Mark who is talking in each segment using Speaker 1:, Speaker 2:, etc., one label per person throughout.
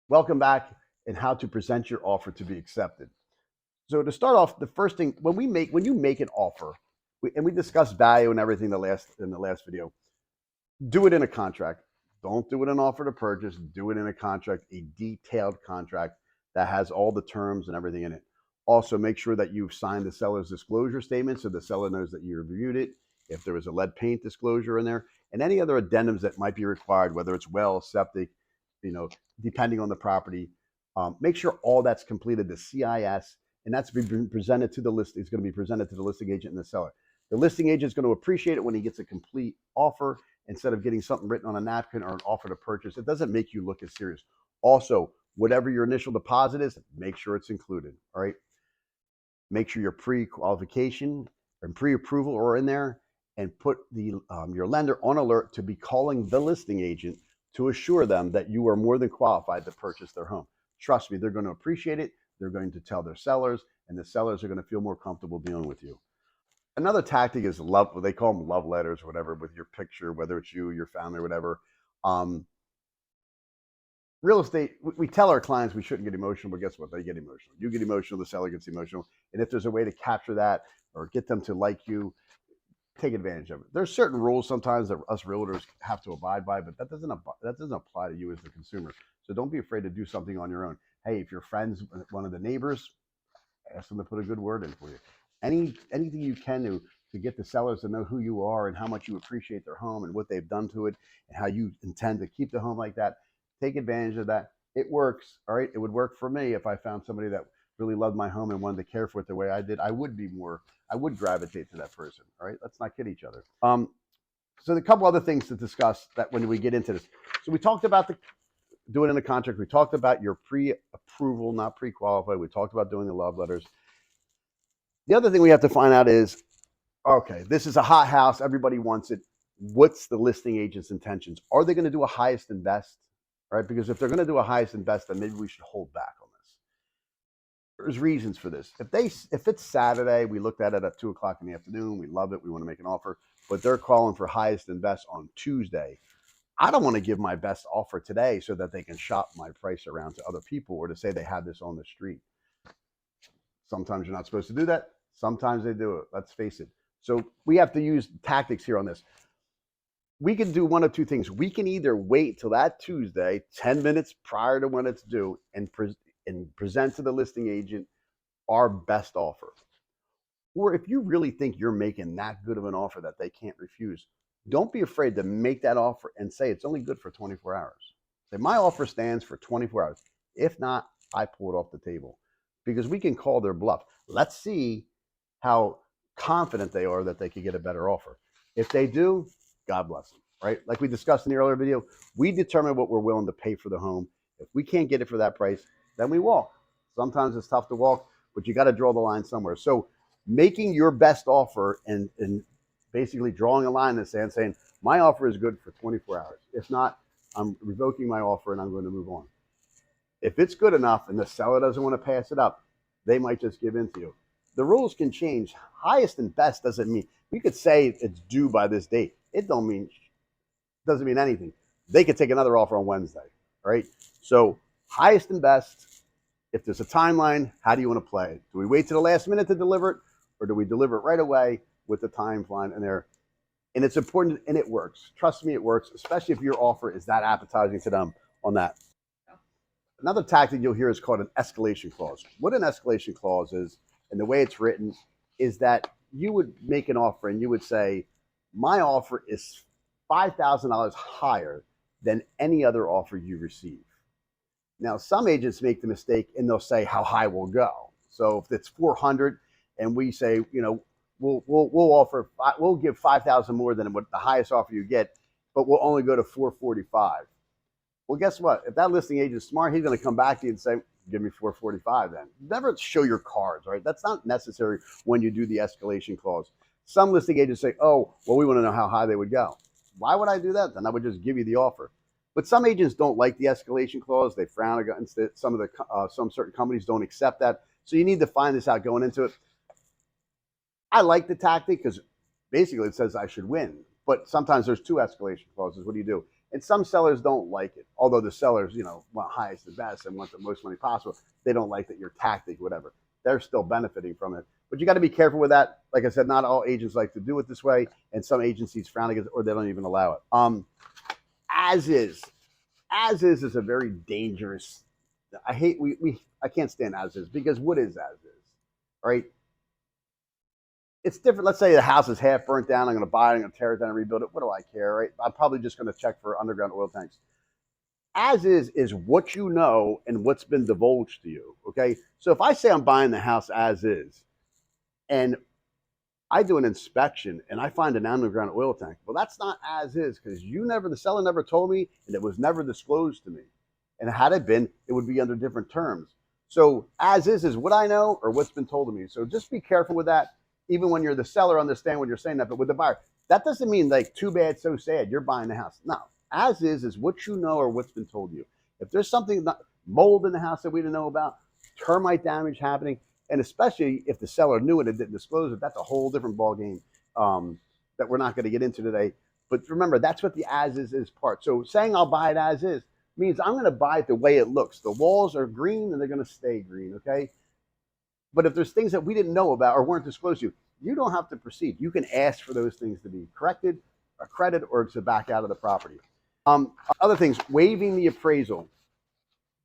Speaker 1: Welcome back and how to present your offer to be accepted. So to start off, the first thing when you make an offer, and we discussed value and everything in the last video, do it in a contract. Don't do it an offer to purchase. Do it in a contract, a detailed contract that has all the terms and everything in it. Also, make sure that you've signed the seller's disclosure statement so the seller knows that you reviewed it. If there was a lead paint disclosure in there, and any other addendums that might be required, whether it's well, septic, depending on the property, make sure all that's completed. The CIS, and that's been presented to the list. Is going to be presented to the listing agent and the seller. The listing agent is going to appreciate it when he gets a complete offer instead of getting something written on a napkin or an offer to purchase. It doesn't make you look as serious. Also, whatever your initial deposit is, make sure it's included. All right. Make sure your pre-qualification and pre-approval are in there, and put your lender on alert to be calling the listing agent to assure them that you are more than qualified to purchase their home. Trust me, they're going to appreciate it. They're going to tell their sellers, and the sellers are going to feel more comfortable dealing with you. Another tactic is love. They call them love letters or whatever, with your picture, whether it's you, your family, or whatever. Um, Real estate, we tell our clients we shouldn't get emotional, but guess what? They get emotional. You get emotional, the seller gets emotional. And if there's a way to capture that or get them to like you, take advantage of it. There's certain rules sometimes that us realtors have to abide by, but that doesn't apply to you as the consumer. So don't be afraid to do something on your own. Hey, if you're friends with one of the neighbors, ask them to put a good word in for you. Anything you can do to get the sellers to know who you are and how much you appreciate their home and what they've done to it and how you intend to keep the home like that. Take advantage of that. It works. All right. It would work for me if I found somebody that really loved my home and wanted to care for it the way I did. I would gravitate to that person. All right. Let's not kid each other. So a couple other things to discuss that when we get into this. So we talked about the doing in a contract. We talked about your pre-approval, not pre-qualified. We talked about doing the love letters. The other thing we have to find out is, okay, this is a hot house. Everybody wants it. What's the listing agent's intentions? Are they going to do a highest and best? Right? Because if they're going to do a highest and best, then maybe we should hold back on this. There's reasons for this. If it's Saturday, we looked at it at 2:00 in the afternoon. We love it. We want to make an offer, but they're calling for highest and best on Tuesday. I don't want to give my best offer today so that they can shop my price around to other people or to say they have this on the street. Sometimes you're not supposed to do that. Sometimes they do it. Let's face it. So we have to use tactics here on this. We can do one of two things. We can either wait till that Tuesday, 10 minutes prior to when it's due, and present to the listing agent our best offer. Or if you really think you're making that good of an offer that they can't refuse, don't be afraid to make that offer and say it's only good for 24 hours. Say, my offer stands for 24 hours. If not, I pull it off the table, because we can call their bluff. Let's see how confident they are that they could get a better offer. If they do, God bless them, right? Like we discussed in the earlier video, we determine what we're willing to pay for the home. If we can't get it for that price, then we walk. Sometimes it's tough to walk, but you got to draw the line somewhere. So making your best offer and basically drawing a line in the sand saying, my offer is good for 24 hours. If not, I'm revoking my offer and I'm going to move on. If it's good enough and the seller doesn't want to pass it up, they might just give in to you. The rules can change. Highest and best doesn't mean, we could say it's due by this date. It doesn't mean anything. They could take another offer on Wednesday, right? So highest and best, if there's a timeline, how do you want to play it? Do we wait to the last minute to deliver it, or do we deliver it right away with the timeline in there? And it's important, and it works. Trust me, it works, especially if your offer is that appetizing to them on that. Another tactic you'll hear is called an escalation clause. What an escalation clause is, and the way it's written, is that you would make an offer and you would say, my offer is $5,000 higher than any other offer you receive. Now, some agents make the mistake and they'll say how high we'll go. So if it's 400 and we say, we'll give 5,000 more than what the highest offer you get, but we'll only go to 445. Well, guess what? If that listing agent is smart, he's going to come back to you and say, give me 445 then. Never show your cards, right? That's not necessary when you do the escalation clause. Some listing agents say, oh, well, we want to know how high they would go. Why would I do that? Then I would just give you the offer. But some agents don't like the escalation clause. They frown against it. Some certain companies don't accept that. So you need to find this out going into it. I like the tactic because basically it says I should win. But sometimes there's two escalation clauses. What do you do? And some sellers don't like it. Although the sellers, want highest and best and want the most money possible, they don't like that your tactic, whatever. They're still benefiting from it. But you got to be careful with that. Like I said, not all agents like to do it this way, and some agencies frown against it, or they don't even allow it. As is, is a very dangerous. I hate I can't stand as is, because what is as is, right? It's different. Let's say the house is half burnt down. I'm going to buy it. I'm going to tear it down and rebuild it. What do I care, right? I'm probably just going to check for underground oil tanks. As is what you know and what's been divulged to you. Okay. So if I say I'm buying the house as is, and I do an inspection and I find an underground oil tank, well, that's not as is, because the seller never told me, and it was never disclosed to me. And had it been, it would be under different terms. So as is what I know or what's been told to me. So just be careful with that. Even when you're the seller, understand when you're saying that. But with the buyer, that doesn't mean like too bad, so sad, you're buying the house. No, as is what you know or what's been told you. If there's something, mold in the house that we didn't know about, termite damage happening, and especially if the seller knew it and didn't disclose it, that's a whole different ball game that we're not going to get into today. But remember, that's what the as is part. So saying I'll buy it as is means I'm going to buy it the way it looks. The walls are green and they're going to stay green, okay? But if there's things that we didn't know about or weren't disclosed to you, you don't have to proceed. You can ask for those things to be corrected, accredited, or to back out of the property. Other things, waiving the appraisal.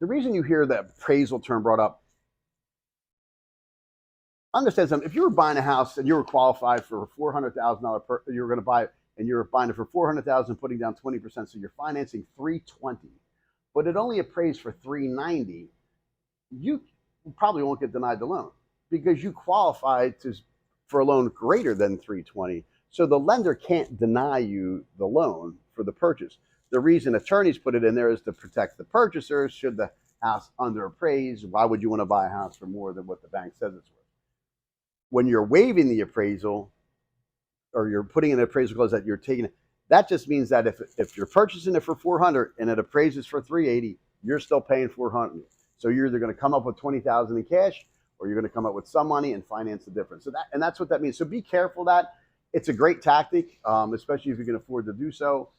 Speaker 1: The reason you hear the appraisal term brought up, understand something. If you were buying a house and you were qualified for $400,000, you were going to buy it, and you're buying it for $400,000, putting down 20%, so you're financing $320,000, but it only appraised for $390,000, you probably won't get denied the loan because you qualified for a loan greater than $320,000. So the lender can't deny you the loan for the purchase. The reason attorneys put it in there is to protect the purchaser. Should the house underappraise, why would you want to buy a house for more than what the bank says it's worth? When you're waiving the appraisal, or you're putting in an appraisal clause that you're taking it, that just means that if you're purchasing it for $400,000 and it appraises for $380,000, you're still paying $400,000. So you're either going to come up with $20,000 in cash, or you're going to come up with some money and finance the difference. So that's what that means. So be careful that it's a great tactic, especially if you can afford to do so.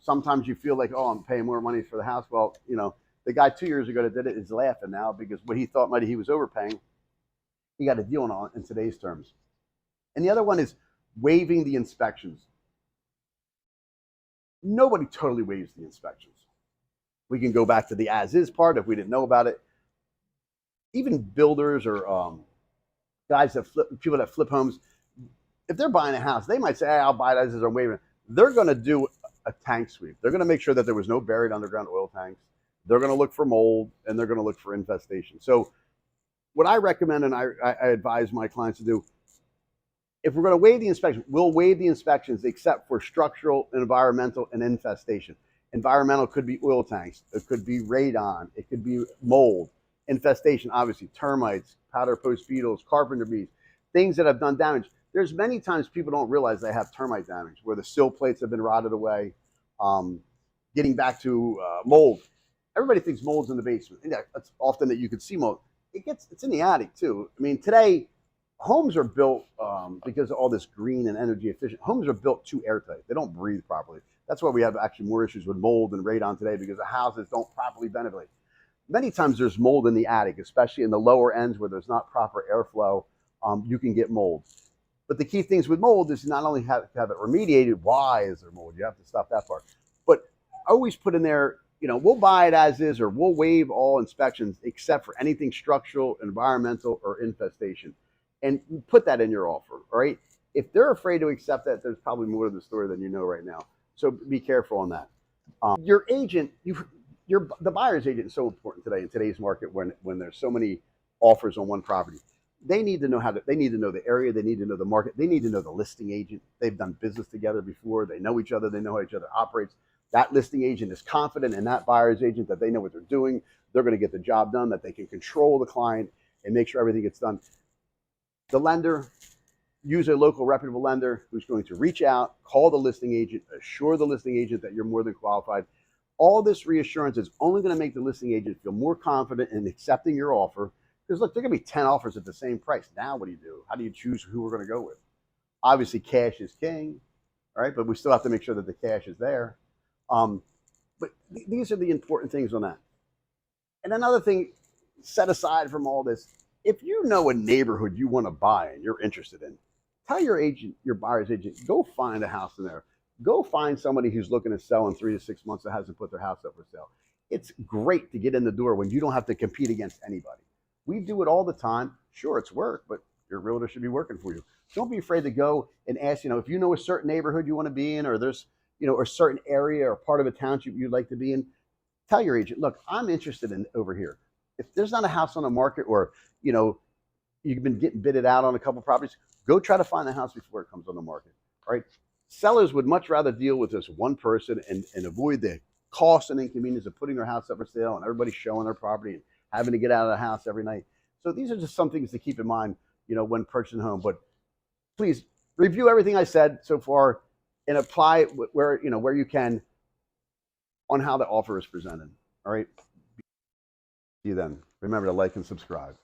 Speaker 1: Sometimes you feel like, oh, I'm paying more money for the house. Well, the guy 2 years ago that did it is laughing now, because what he thought he was overpaying, he got a deal on in today's terms. And the other one is waiving the inspections. Nobody totally waives the inspections. We can go back to the as-is part if we didn't know about it. Even builders or people that flip homes, if they're buying a house, they might say, hey, I'll buy it as is, or waive it. They're going to do a tank sweep. They're going to make sure that there was no buried underground oil tanks. They're going to look for mold, and they're going to look for infestation. So what I recommend, and I advise my clients to do, if we're going to waive the inspection, we'll waive the inspections except for structural, environmental, and infestation. Environmental could be oil tanks. It could be radon. It could be mold. Infestation, obviously, termites, powder post beetles, carpenter bees, things that have done damage. There's many times people don't realize they have termite damage, where the sill plates have been rotted away. Getting back to mold. Everybody thinks mold's in the basement. And that's often that you could see mold. It's in the attic too. I mean, today, homes are built because of all this green and energy efficient. Homes are built too airtight. They don't breathe properly. That's why we have actually more issues with mold and radon today, because the houses don't properly ventilate. Many times there's mold in the attic, especially in the lower ends where there's not proper airflow. You can get mold. But the key things with mold is not only have to have it remediated. Why is there mold? You have to stop that part. But always put in there, we'll buy it as is, or we'll waive all inspections except for anything structural, environmental, or infestation. And put that in your offer, all right? If they're afraid to accept that, there's probably more to the story than you know right now. So be careful on that. Your agent, the buyer's agent is so important today in today's market when there's so many offers on one property. They need to know they need to know the area, they need to know the market, they need to know the listing agent. They've done business together before, they know each other, they know how each other operates. That listing agent is confident in that buyer's agent that they know what they're doing, they're going to get the job done, that they can control the client and make sure everything gets done. The lender, use a local reputable lender who's going to reach out, call the listing agent, assure the listing agent that you're more than qualified. All this reassurance is only going to make the listing agent feel more confident in accepting your offer. Because look, there are going to be 10 offers at the same price. Now what do you do? How do you choose who we're going to go with? Obviously, cash is king, all right? But we still have to make sure that the cash is there. But these are the important things on that. And another thing, set aside from all this, if you know a neighborhood you want to buy and you're interested in, tell your agent, your buyer's agent, go find a house in there. Go find somebody who's looking to sell in 3 to 6 months that hasn't put their house up for sale. It's great to get in the door when you don't have to compete against anybody. We do it all the time. Sure, it's work, but your realtor should be working for you. Don't be afraid to go and ask, if you know a certain neighborhood you want to be in, or there's, a certain area or part of a township you'd like to be in, tell your agent, look, I'm interested in over here. If there's not a house on the market, or, you've been getting bidded out on a couple of properties, go try to find the house before it comes on the market. All right. Sellers would much rather deal with this one person and avoid the cost and inconvenience of putting their house up for sale and everybody showing their property and having to get out of the house every night. So these are just some things to keep in mind, when purchasing a home. But please review everything I said so far and apply where you can on how the offer is presented. All right. See you then. Remember to like and subscribe.